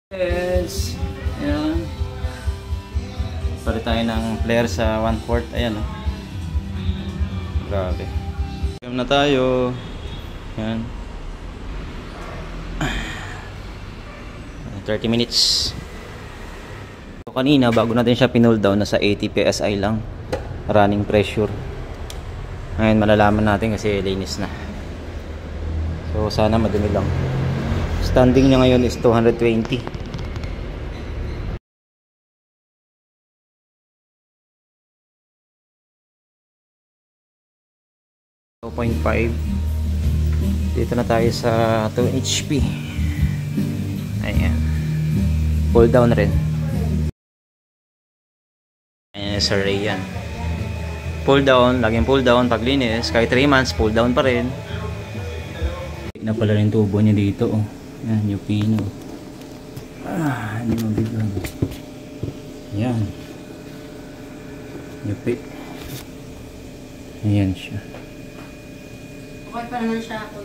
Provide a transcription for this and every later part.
Yes. Ayan. Palit tayo ng player sa 1/4. Ayan o. Grabe. Game na tayo. Ayan. 30 minutes. So, kanina bago natin siya pinull down, nasa 80 PSI lang running pressure. Ngayon malalaman natin kasi linis na. So sana madumi lang. Standing niya ngayon is 220. 2.5. Dito na tayo sa 2 HP. Ayan. Pull down rin. Ayan sa array yan. Pull down, laging pull down pag linis. Kahit 3 months, pull down pa rin. Na pala rin tubo niya dito. Oh. Ayan, yung pino. Hindi mabigyan. Ayan. Yupi. Ayan siya. Okay pa naman siya ako.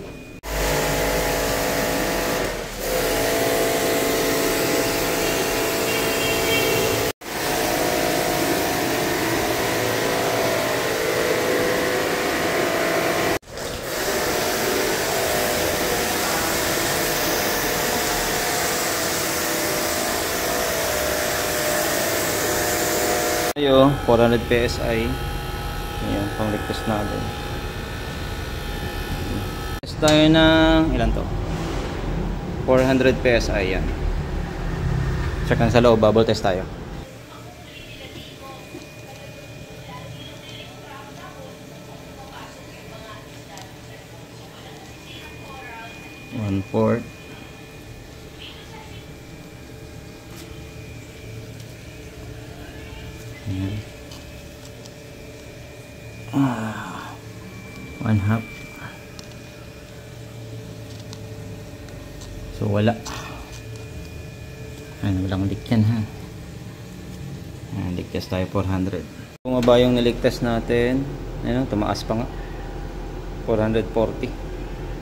Ayo, 400 PSI. Ayan, pang-ligtas natin. Test tayo ng ilan to? 400 PSI yan. Check lang sa loob, bubble test tayo. One-fourth. Ayan. 1/2. So wala. Ayan, walang leak yan ha. Ayan, leak test tayo 400. Bumaba yung nilig test natin. Ayan, tumaas pa nga. 440.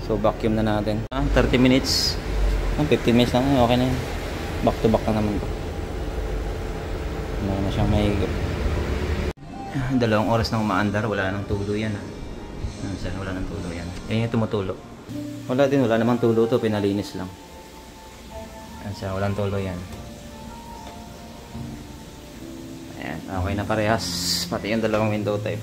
So vacuum na natin. 30 minutes. 15 minutes lang. Okay na yun. Back to back na naman to. Wala na siyang mahigop. 2 oras na umaandar. Wala nang tulo yan ha. Wala nang tulo yan. Yan yung tumutulo. Wala din. Wala namang tulo to. Pinalinis lang. Ayan siya. Walang tulo yan. Ayan. Okay na parehas. Pati yung dalawang window type.